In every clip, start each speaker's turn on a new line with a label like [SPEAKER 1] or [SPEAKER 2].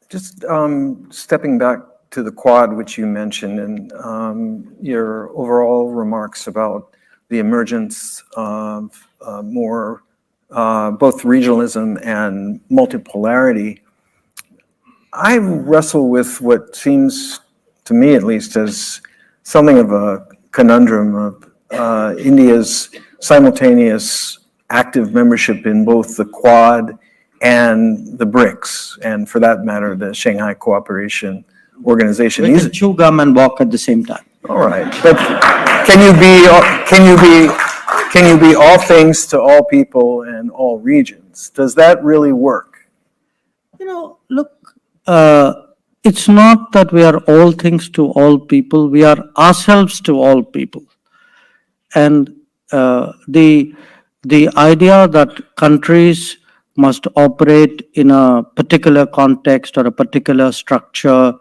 [SPEAKER 1] Just stepping back to the Quad, which you mentioned, and your overall remarks about the emergence of more both regionalism and multipolarity, I wrestle with what seems, to me at least, as something of a conundrum of India's simultaneous active membership in both the Quad and the BRICS, and for that matter, the Shanghai Cooperation Organization.
[SPEAKER 2] We can chew gum and walk at the same time.
[SPEAKER 1] All right, but can you be all things to all people and all regions? Does that really work?
[SPEAKER 2] Look, it's not that we are all things to all people. We are ourselves to all people. And the idea that countries must operate in a particular context or a particular structure,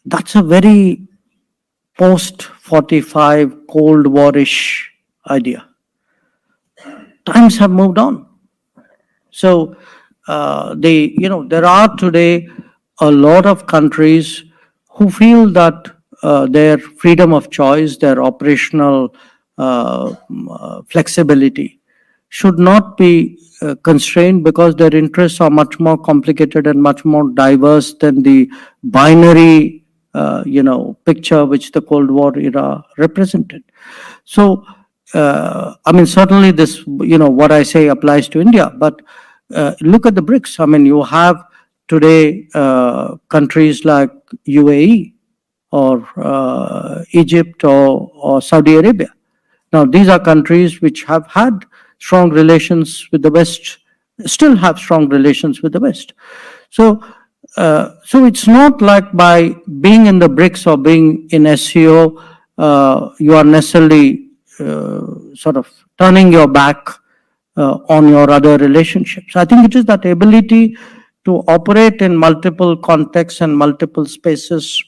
[SPEAKER 2] that's a very post-45 Cold War-ish idea. Times have moved on. So there are today a lot of countries who feel that their freedom of choice, their operational flexibility should not be constrained because their interests are much more complicated and much more diverse than the binary picture which the Cold War era represented. So, certainly this, what I say applies to India, but look at the BRICS. You have today countries like UAE or Egypt or Saudi Arabia. Now, these are countries which have had strong relations with the West, still have strong relations with the West. So it's not like by being in the BRICS or being in SCO, you are necessarily sort of turning your back on your other relationships. I think it is that ability to operate in multiple contexts and multiple spaces,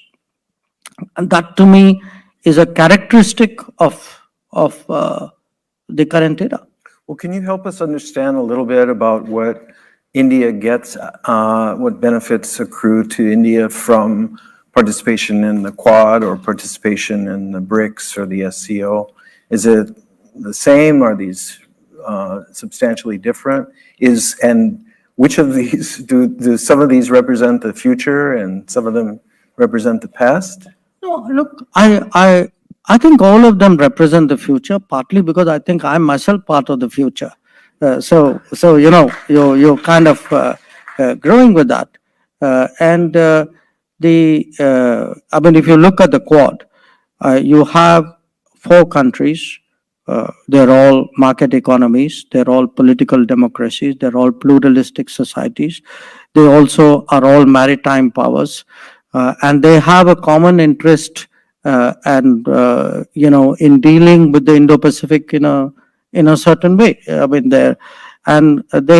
[SPEAKER 2] and that to me is a characteristic of the current era.
[SPEAKER 1] Well, can you help us understand a little bit about what India gets, what benefits accrue to India from participation in the Quad or participation in the BRICS or the SCO? Is it the same? Are these substantially different? And which of these, do some of these represent the future and some of them represent the past?
[SPEAKER 2] No, look, I think all of them represent the future, partly because I think I'm myself part of the future. So you're kind of growing with that. If you look at the Quad, you have 4 countries. They're all market economies. They're all political democracies. They're all pluralistic societies. They also are all maritime powers. And they have a common interest in dealing with the Indo-Pacific in a certain way. They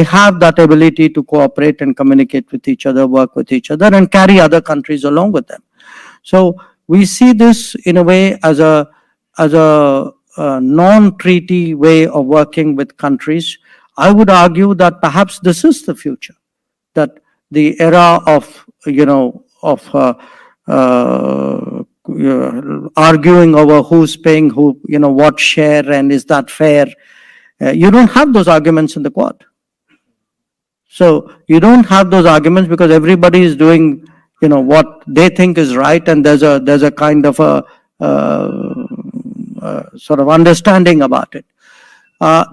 [SPEAKER 2] have that ability to cooperate and communicate with each other, work with each other, and carry other countries along with them. So we see this in a way as a non-treaty way of working with countries. I would argue that perhaps this is the future, that the era of arguing over who's paying who, what share and is that fair. You don't have those arguments in the Quad. So you don't have those arguments because everybody is doing, what they think is right, and there's a kind of a sort of understanding about it.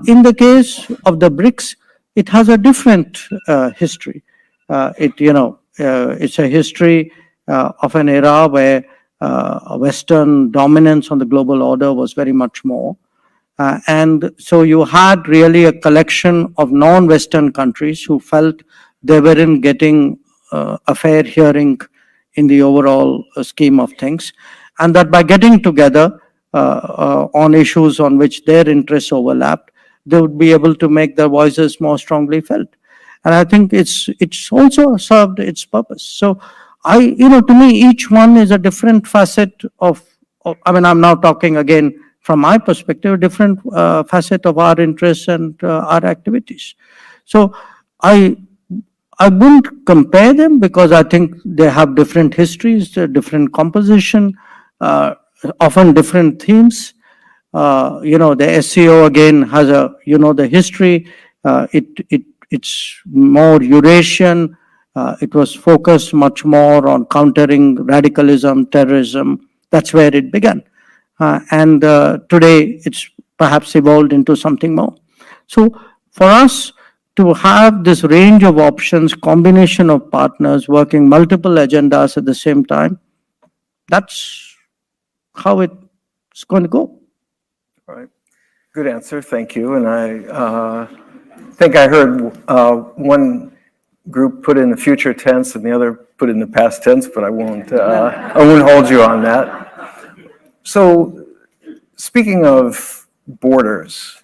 [SPEAKER 2] In the case of the BRICS, it has a different history. It's a history of an era where Western dominance on the global order was very much more. And so you had really a collection of non-Western countries who felt they weren't getting a fair hearing in the overall scheme of things, and that by getting together on issues on which their interests overlapped, they would be able to make their voices more strongly felt. And I think it's also served its purpose. So to me, each one is a different facet of I'm now talking again from my perspective, a different facet of our interests and our activities. So I I wouldn't compare them because I think they have different histories, different composition, often different themes. The SCO again has the history. It's more Eurasian. It was focused much more on countering radicalism, terrorism. That's where it began. And today it's perhaps evolved into something more. So for us to have this range of options, combination of partners working multiple agendas at the same time, that's how it's going to go.
[SPEAKER 1] Right. Good answer. Thank you. And I think I heard one group put in the future tense and the other put in the past tense, but I won't hold you on that. So speaking of borders,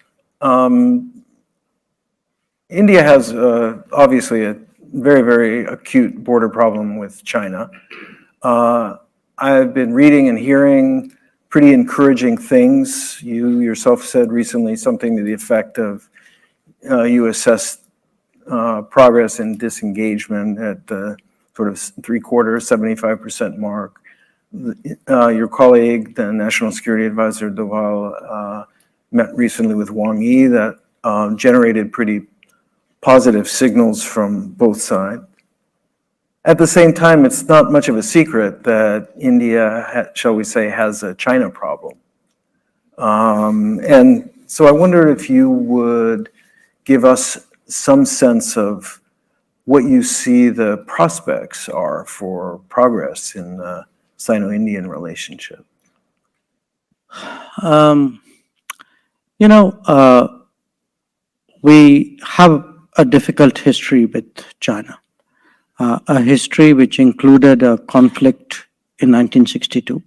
[SPEAKER 1] India has obviously a very, very acute border problem with China. I've been reading and hearing pretty encouraging things. You yourself said recently something to the effect of you assessed progress in disengagement at the sort of 75% mark. Your colleague, the National Security Advisor Doval, met recently with Wang Yi that generated pretty positive signals from both sides. At the same time, it's not much of a secret that India, shall we say, has a China problem. And so I wonder if you would give us some sense of what you see the prospects are for progress in the Sino-Indian relationship.
[SPEAKER 2] We have a difficult history with China. A history which included a conflict in 1962.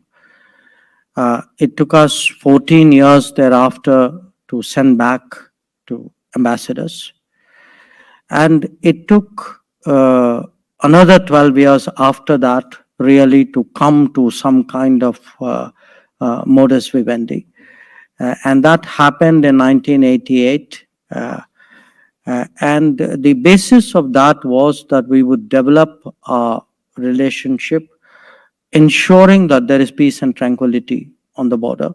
[SPEAKER 2] It took us 14 years thereafter to send back to ambassadors. And it took another 12 years after that really to come to some kind of modus vivendi. And that happened in 1988. And the basis of that was that we would develop a relationship ensuring that there is peace and tranquility on the border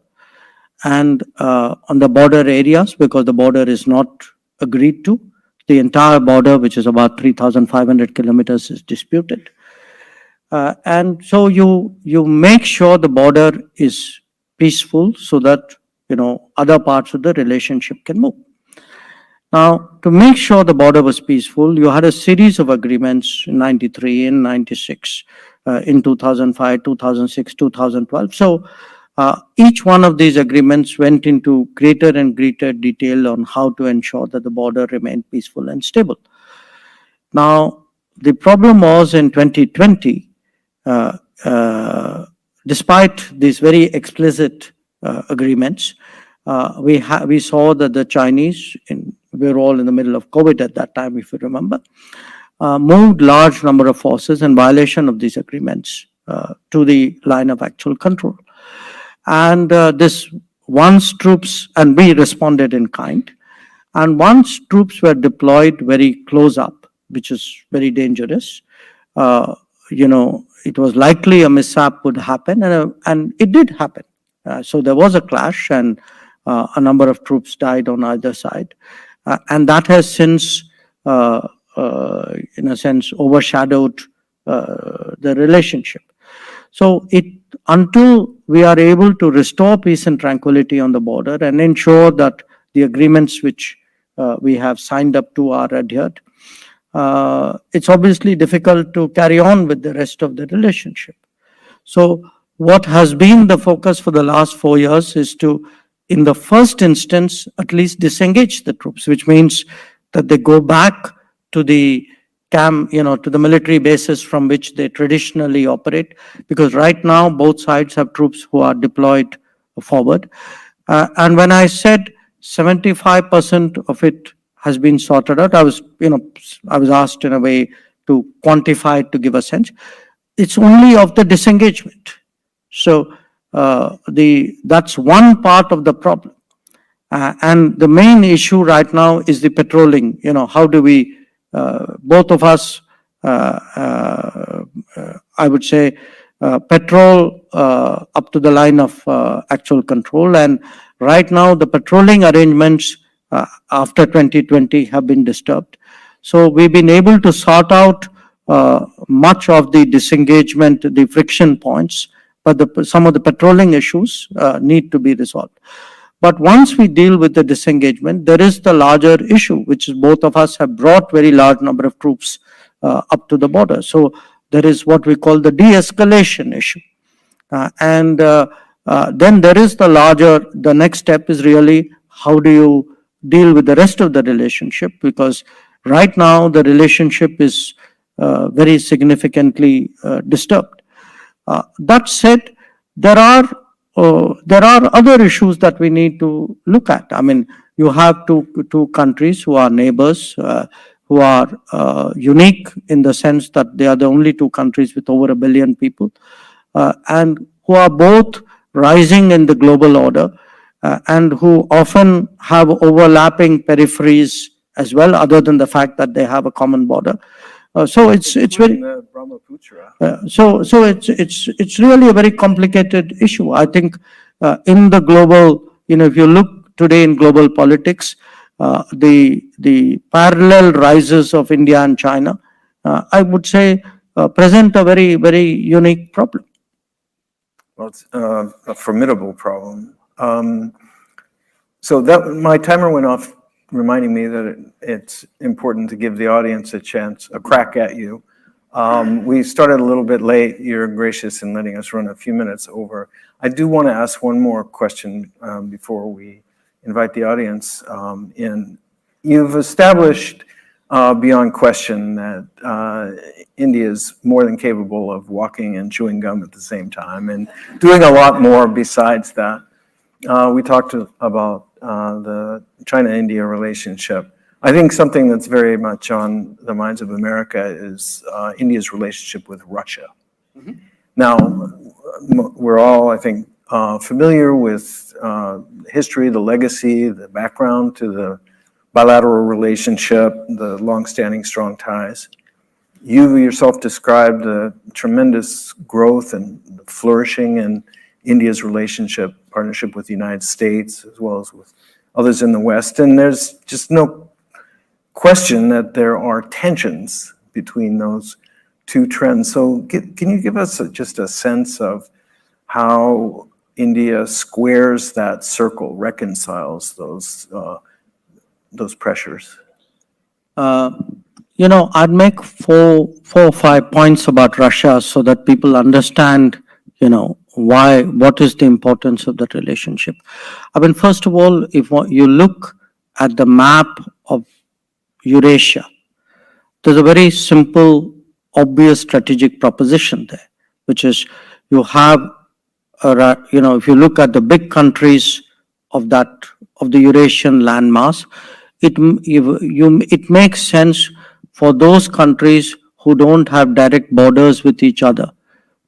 [SPEAKER 2] and on the border areas, because the border is not agreed to. The entire border, which is about 3,500 kilometers, is disputed. And so you make sure the border is peaceful so that other parts of the relationship can move. Now, to make sure the border was peaceful, you had a series of agreements in 93, in 96, in 2005, 2006, 2012. So each one of these agreements went into greater and greater detail on how to ensure that the border remained peaceful and stable. Now, the problem was in 2020, despite these very explicit agreements, we saw that the Chinese, we were all in the middle of COVID at that time, if you remember, moved large number of forces in violation of these agreements to the line of actual control. And once troops, and we responded in kind, and once troops were deployed very close up, which is very dangerous, it was likely a mishap would happen, and it did happen. So there was a clash, and a number of troops died on either side. And that has since, in a sense, overshadowed the relationship. So until we are able to restore peace and tranquility on the border and ensure that the agreements which we have signed up to are adhered, it's obviously difficult to carry on with the rest of the relationship. So what has been the focus for the last 4 years is to, in the first instance, at least disengage the troops, which means that they go back to the camp, to the military bases from which they traditionally operate, because right now both sides have troops who are deployed forward. And when I said 75% of it has been sorted out, I was asked in a way to quantify it to give a sense. It's only of the disengagement. So that's one part of the problem. And the main issue right now is the patrolling. How do we both of us, I would say, patrol up to the line of actual control. And right now, the patrolling arrangements after 2020 have been disturbed. So we've been able to sort out much of the disengagement, the friction points, but some of the patrolling issues need to be resolved. But once we deal with the disengagement, there is the larger issue, which is both of us have brought very large number of troops up to the border. So there is what we call the de-escalation issue. And then there is the next step is really how do you deal with the rest of the relationship? Because right now the relationship is very significantly disturbed. That said, there are other issues that we need to look at. I mean, you have two countries who are neighbors, who are unique in the sense that they are the only two countries with over 1 billion people, and who are both rising in the global order, and who often have overlapping peripheries as well, other than the fact that they have a common border. So it's very so it's really a very complicated issue. I think in the global, if you look today in global politics, the parallel rises of India and China, I would say, present a very, very unique problem.
[SPEAKER 1] Well, it's a formidable problem. So that my timer went off, reminding me that it's important to give the audience a crack at you. We started a little bit late. You're gracious in letting us run a few minutes over. I do want to ask one more question before we invite the audience in. You've established beyond question that India is more than capable of walking and chewing gum at the same time and doing a lot more besides that. We talked about the China-India relationship. I think something that's very much on the minds of America is India's relationship with Russia. Mm-hmm. Now, we're all, I think, familiar with history, the legacy, the background to the bilateral relationship, the longstanding strong ties. You yourself described the tremendous growth and flourishing in India's partnership with the United States, as well as with others in the West. And there's just no question that there are tensions between those two trends. So can you give us just a sense of how India squares that circle, reconciles those pressures?
[SPEAKER 2] I'd make four or five points about Russia so that people understand, what is the importance of that relationship. I mean, first of all, if you look at the map of Eurasia, there's a very simple, obvious strategic proposition there, which is you have, if you look at the big countries of the Eurasian landmass, it makes sense for those countries who don't have direct borders with each other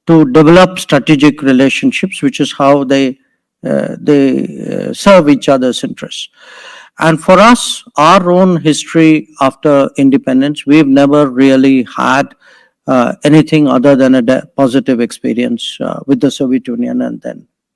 [SPEAKER 2] to develop strategic relationships, which is how they serve each other's interests. And for us, our own history after independence, we've never really had anything other than a positive experience with the Soviet Union and then